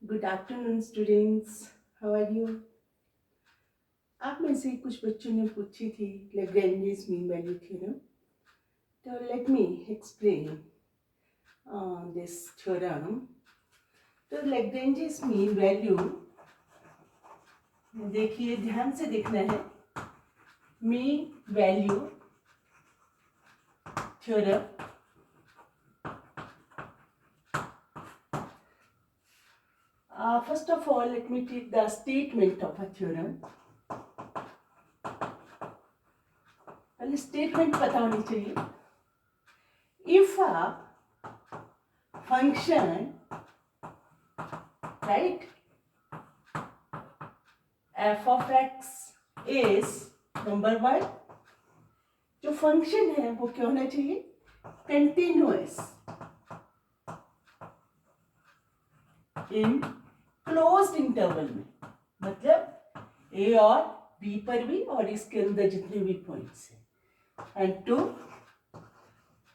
Good afternoon students, how are you. आप में से कुछ बच्चों ने पूछी थी लैग्रेंजेस मीन वैल्यू थ्योरम। तो let me explain this theorem. तो लैग्रेंजेस मीन वैल्यू, देखिए ध्यान से देखना है। Mean value theorem first of all let me take the statement of a theorem. पहले स्टेटमेंट पता होनी चाहिए। If a function, right, f of x is number one, जो फंक्शन है वो क्या होना चाहिए? कंटिन्यूअस इन क्लोज्ड इंटरवल में, मतलब ए और बी पर भी और इसके अंदर जितने भी पॉइंट्स हैं। And two,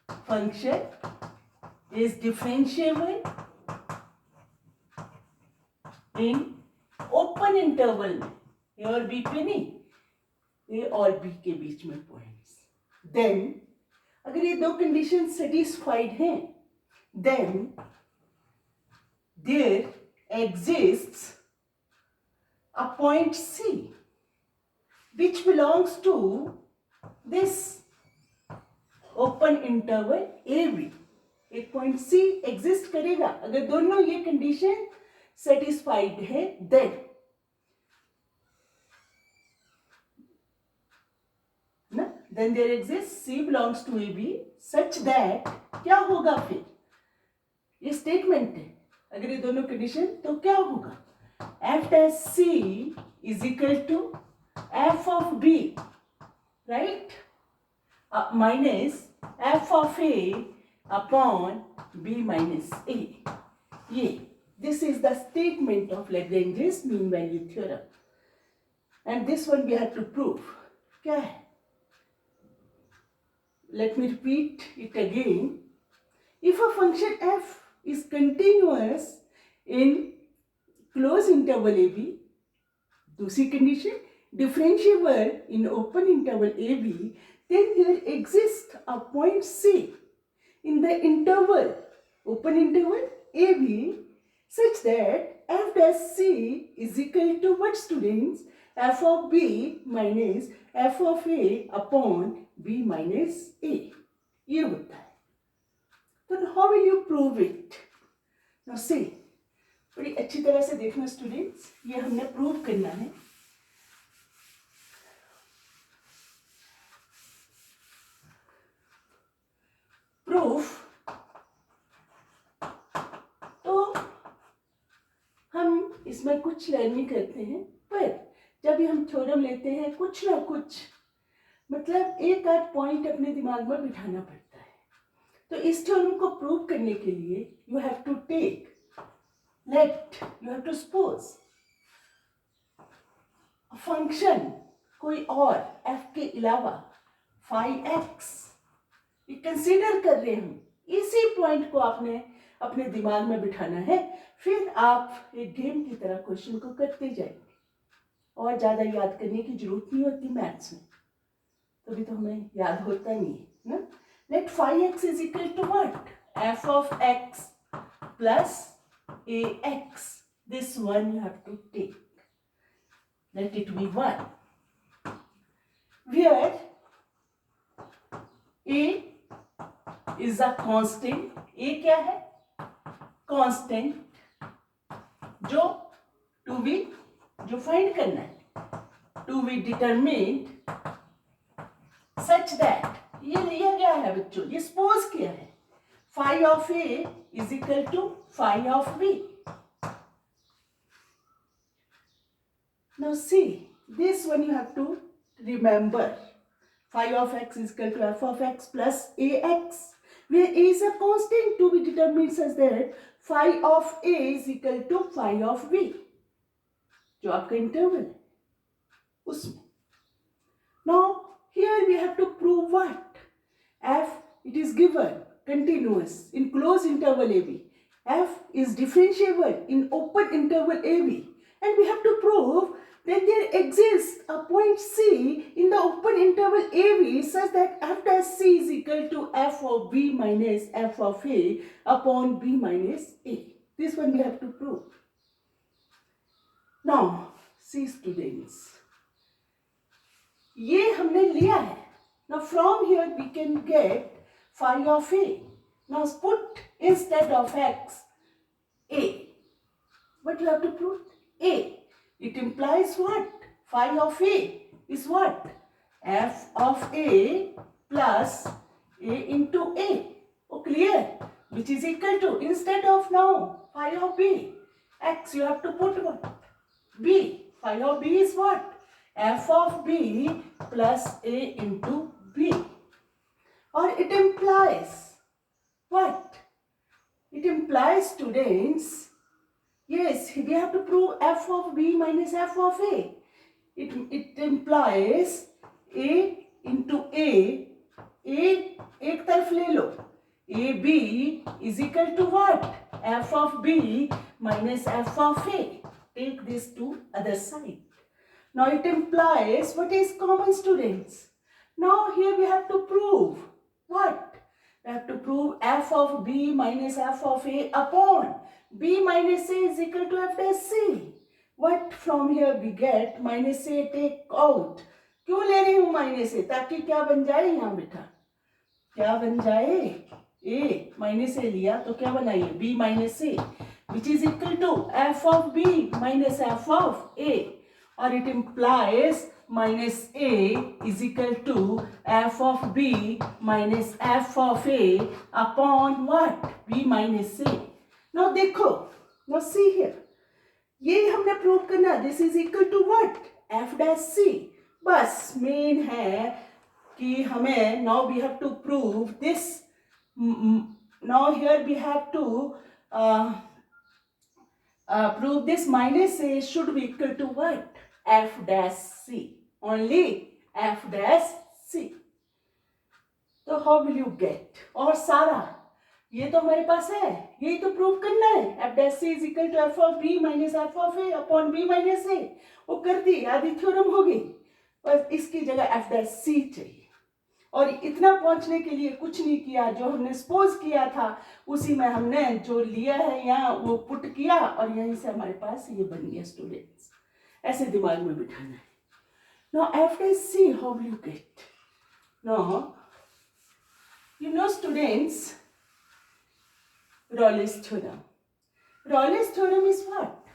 function is differentiable in open interval में, ए और बी पे नहीं, ए और बी के बीच में पॉइंट्स। देन अगर ये दो कंडीशन सेटिस्फाइड हैं, then there exists a point C which belongs to this open interval AB। एक पॉइंट C एग्जिस्ट करेगा अगर दोनों ये कंडीशन सेटिस्फाइड है। देन ना, then there exist C belongs to AB such that क्या होगा? फिर ये स्टेटमेंट है, अगर ये दोनों कंडीशन तो क्या होगा? f dash C is equal to f of B, right, minus f of A upon B minus A. ये this is the statement of Lagrange's mean value theorem, and this one we have to prove. क्या है? Let me repeat it again. If a function f is continuous in closed interval AB, दूसरी condition differentiable in open interval AB, then there exists a point C in the interval open interval AB such that f dash C is equal to what, students? F of B minus f of A upon B minus A। ये होता है। तो how will you prove it? Now see, बड़ी अच्छी तरह से देखना students, ये हमने प्रूव करना है। प्रूफ तो हम इसमें कुछ लर्निंग करते हैं, पर जब भी हम थ्योरम लेते हैं कुछ ना कुछ मतलब एक आध पॉइंट अपने दिमाग में बिठाना पड़ता है। तो इस थ्योरम को प्रूव करने के लिए you have to take, let you have to suppose function कोई और f के अलावा फाई x कंसीडर कर रहे हैं। इसी पॉइंट को आपने अपने दिमाग में बिठाना है, फिर आप एक गेम की तरह क्वेश्चन को करते जाएंगे और ज्यादा याद करने की जरूरत नहीं होती मैथ्स में, तभी तो हमें याद होता नहीं है ना। Let phi x is equal to what? f of x plus ax। This one you have to take, let it be 1, where a is a constant। a क्या है? constant, जो to be, जो फाइंड करना है, to be determined such that, ये लिया गया है बच्चों, ये सपोज किया है, phi of a is equal to phi of b। Now see, this one you have to remember, phi of x is equal to f of x plus ax, where a is a constant to be determined such that phi of a is equal to phi of b, जो आपका interval है उसमें। Now here we have to prove what? f, it is given continuous in closed interval AB, f is differentiable in open interval AB, and we have to prove that there exists a point C in the open interval AB such that f dash C is equal to f of B minus f of A upon B minus A. This one we have to prove. Now, see students, ये हमने लिया है. Now from here we can get phi of A. Now put instead of x A. What you have to prove? A. It implies what? Phi of A is what? F of A plus A into A. Oh, clear? Which is equal to, instead of now phi of B, x you have to put what? B. Phi of B is what? F of B plus A into B. Or it implies what? It implies, students, yes, we have to prove f of B minus f of A. It implies A into A एक तरफ ले लो, AB is equal to what? F of B minus f of A. Take this to other side. Now it implies what is common, students? Now here we have to prove what? We have to prove f of B minus f of A upon B minus A is equal to f dash C. What from here we get? Minus A take out. क्यों ले रही हूँ minus ए? ताकि क्या बन जाए यहाँ बेटा? क्या बन जाए? A माइनस ए लिया तो क्या बनाइए? B minus A, which is equal to f of B minus f of A. Or it implies minus A is equal to f of B minus f of A upon what? B minus A. Now देखो, now see here, ये हमने prove करना, this is equal to what? F dash C. बस main है कि हमें now we have to prove this. Now here we have to prove this minus A should be equal to what? F dash C. Only F dash C. तो how will you get? और सारा ये तो हमारे पास है, यही तो prove करना है. F dash C is equal to F of B minus F of A upon B minus A. वो कर दी, आधी थ्योरम हो गई. बस इसकी जगह F dash C चाहिए. और इतना पहुंचने के लिए कुछ नहीं किया, जो हमने सपोज किया था उसी में हमने जो लिया है यहाँ वो पुट किया और यहीं से हमारे पास ये बन गया. स्टूडेंट्स ऐसे दिमाग में बिठाना है. Now F dash C, how will you get? Now you know students, Rolle's theorem. Rolle's theorem is what?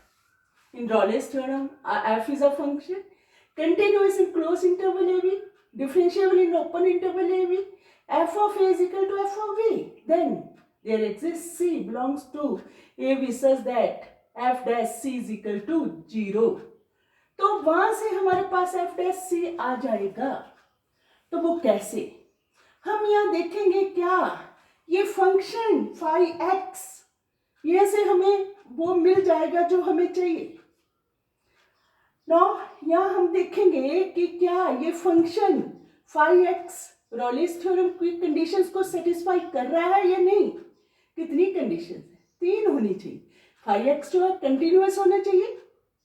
In Rolle's theorem, f is a function continuous in closed interval AB, differentiable in open interval AB, f of A is equal to f of B. Then there exists C belongs to AB such that f dash C is equal to 0. तो वहां से हमारे पास f dash C आ जाएगा. तो वो कैसे? हम यहाँ देखेंगे क्या, ये फंक्शन फाई एक्स, ये से हमें वो मिल जाएगा जो हमें चाहिए. नो यहाँ हम देखेंगे कि क्या ये फंक्शन फाई एक्स रॉलेस थ्योरम की कंडीशंस को सेटिस्फाई कर रहा है या नहीं. कितनी कंडीशंस है? 3 होनी चाहिए. फाई एक्स जो है कंटिन्यूअस होना चाहिए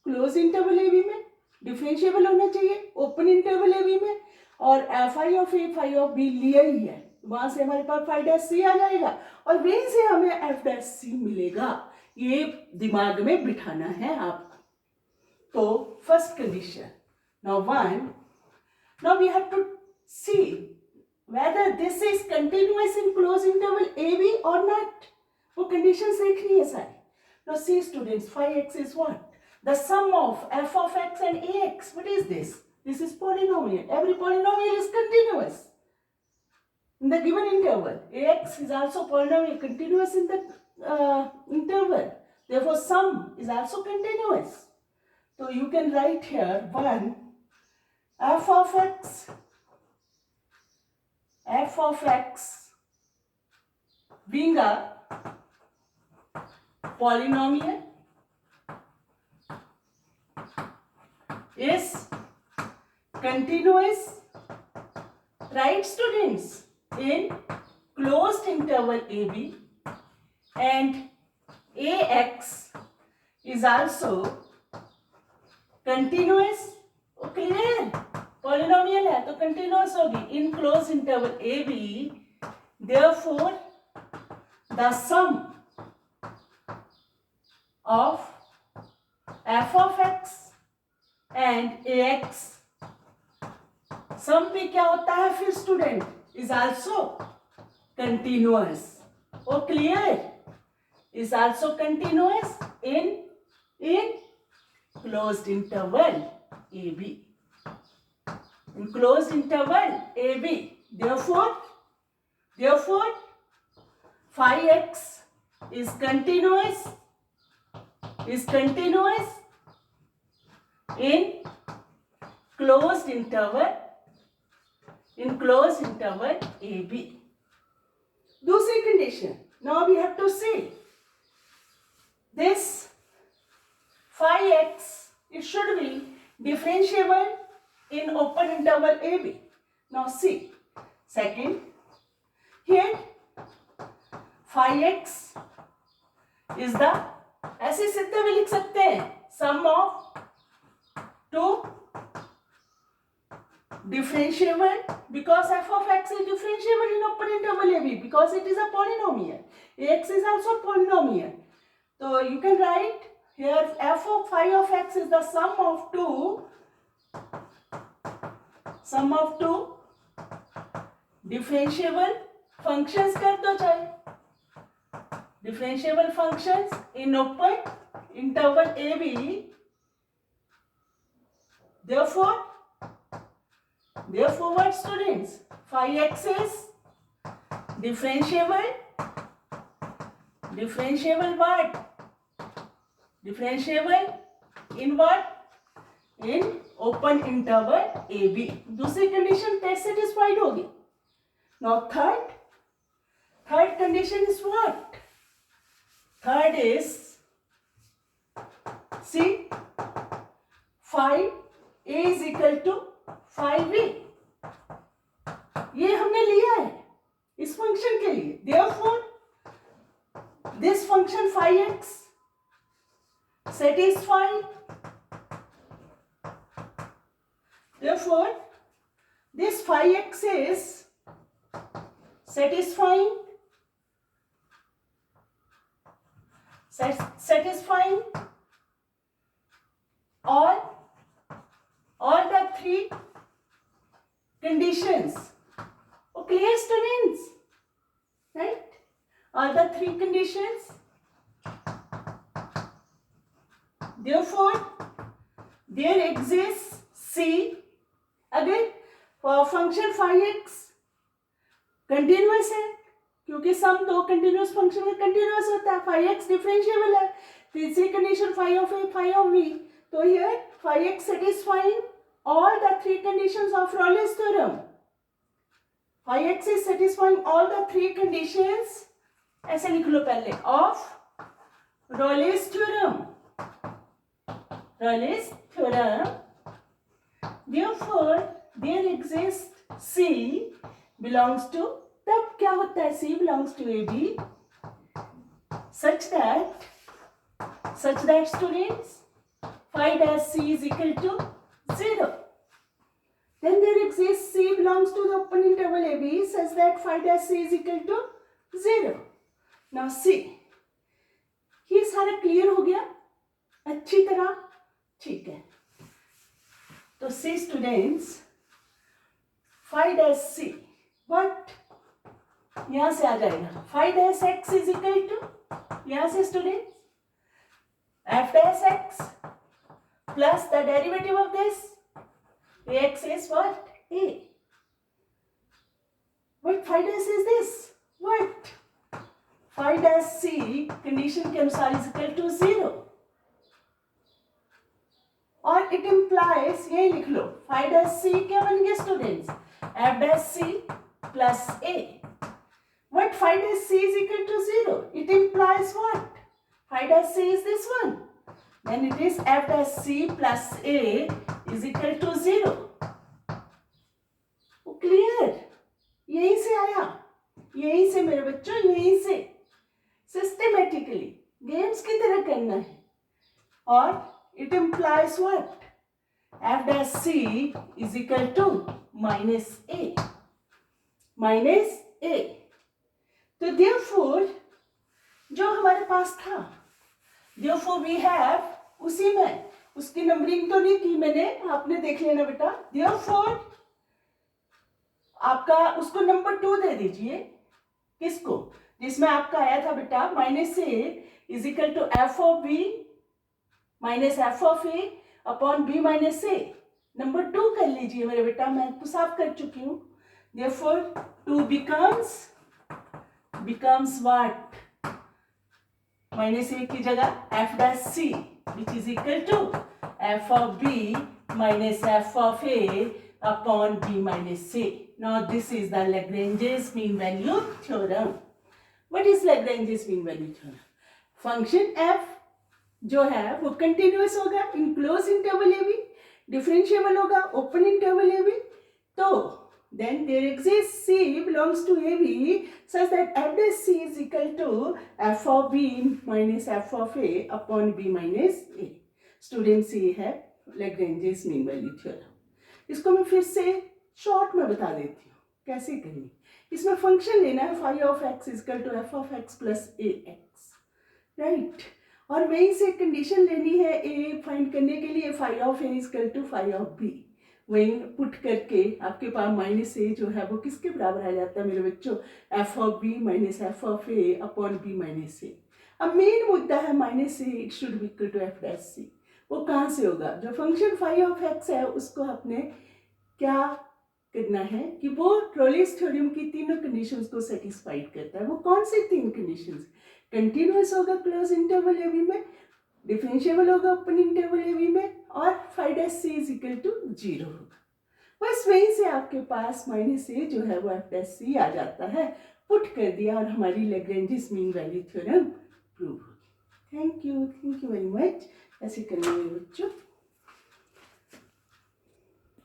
क्लोज इंटरवल ए बी में, डिफरेंशिएबल होना चाहिए ओपन इंटरवल ए बी में, और phi of A phi of B लिया ही है, वहां से हमारे पास फाई डैश सी आ जाएगा और वहीं से हमें एफ डैश सी मिलेगा. ये दिमाग में बिठाना है आपको. तो first condition, now we have to see whether this is continuous in close interval A B और नॉट. वो कंडीशंस देखनी है सारी. Now see students, phi X is what? The sum of F of x and A X. What is this? This is polynomial. Every polynomial is continuous in the given interval. Ax is also polynomial continuous in the interval. Therefore, sum is also continuous. So you can write here 1 f of x being a polynomial is continuous, right students, in closed interval AB and ax is also continuous. Clear, polynomial है तो continuous होगी in close interval A b, therefore the sum of F of x and A x, sum पे क्या होता है फिर student, is also continuous. Oh clear, is also continuous in closed interval AB. In closed interval AB. Therefore, phi x is continuous in closed interval AB. दूसरी condition. Now we have to see this phi x, it should be differentiable in open interval AB. Now see, second, here phi x is the, ऐसे सीधे भी लिख सकते हैं, sum of two differentiable, because f of x is differentiable in open interval AB because it is a polynomial. Ax is also polynomial. So you can write here f of phi of x is the sum of two differentiable functions कर दो चाहे, differentiable functions in open interval AB. Therefore what students, phi x is differentiable what? Differentiable in what? In open interval AB. दूसरी condition test satisfied होगी. Now third condition is what? Third is, see, phi A is equal to phi B. ये हमने लिया है इस function के लिए. Therefore this function phi x satisfying. Therefore this phi x is satisfying all the three conditions. Okay students, right? All the three conditions. Therefore there exists C, again function phi x continuous है क्योंकि सम दो continuous function में continuous होता है. phi x differentiable है. तीसरी condition phi of a phi of v. तो here phi x satisfying all the three conditions of Rolle's theorem. Phi x is satisfying all the three conditions, ऐसे लिख लो पहले, of Rolle's theorem. Rolle's theorem. Therefore there exists C belongs to, तब क्या होता है, C belongs to AB such that students phi dash C is equal to 0. Then there exists C belongs to the open interval AB such that phi dash C is equal to 0. Now see, ये सारा clear हो गया अच्छी तरह, ठीक है. तो C students phi dash C what, यहां से आ जाएगा phi dash x is equal to, यहां से students f dash x plus the derivative of this ax is what, a. What phi dash is this, what phi dash c condition के अनुसार is equal to 0. और it implies, यही लिख लो, phi dash c क्या बन गया students, f dash c plus a. What phi dash c is equal to 0? It implies what? Phi dash c is this one. Then it is f dash c plus a is equal to 0. Clear? यहीं से आया, यहीं से मेरे बच्चों, यहीं से systematically games की तरह करना है। और it implies what, f dash C is equal to minus a, minus a. तो देयरफॉर जो हमारे पास था, देयरफॉर वी हैव, उसी में उसकी नंबरिंग तो नहीं की मैंने, आपने देख लेना बेटा। देयरफॉर आपका उसको नंबर 2 दे दीजिए। किसको? जिसमें आपका आया था बेटा minus A is equal to F of B minus F of A upon B minus A. Number 2 कर लीजिए मेरे बेटा, मैं तो साफ कर चुकी हूँ। Therefore 2 becomes what, minus A की जगह F dash C which is equal to F of B minus F of A upon B minus A. Now this is the Lagrange's mean value theorem. What is Lagrange's mean value theorem? Function f जो है वो continuous होगा in close interval A b, differentiable होगा open interval ए b. तो then there exists C belongs to AB such that f dash C is equal to f of B minus f of A upon B minus A. Student C है Lagrange's mean value theorem. इसको मैं फिर से short में बता देती हूँ कैसे करनी। इसमें फंक्शन लेना है phi of x is equal to f of x plus ax, right. और वहीं से कंडीशन लेनी है a फाइंड करने के लिए phi of a is equal to phi of b। वहीं पुट करके आपके पास माइनस ए जो है वो किसके बराबर आ जाता है मेरे बच्चों, f of B minus F of A upon B minus a. अब मेन मुद्दा है minus a it should be equal to f dash c. वो कहाँ से होगा? जो फंक्शन फाई ऑफ एक्स है उसको आपने क्या करना है कि वो रोलिंस थ्योरम की तीनों कंडीशंस को सेटिस्फाइड करता है। वो कौन सी 3 कंडीशंस? कंटिन्यूअस होगा क्लोज इंटरवल ए बी में, डिफरेंशिएबल होगा ओपन इंटरवल ए बी में, और phi dash C is equal to 0 होगा। बस वहीं से आपके पास माइनस ए जो है वो एफ डैश सी आ जाता है, पुट कर दिया और हमारी Lagrange's mean value theorem prove होगी। Thank you very much. ऐसे करने में बच्चों।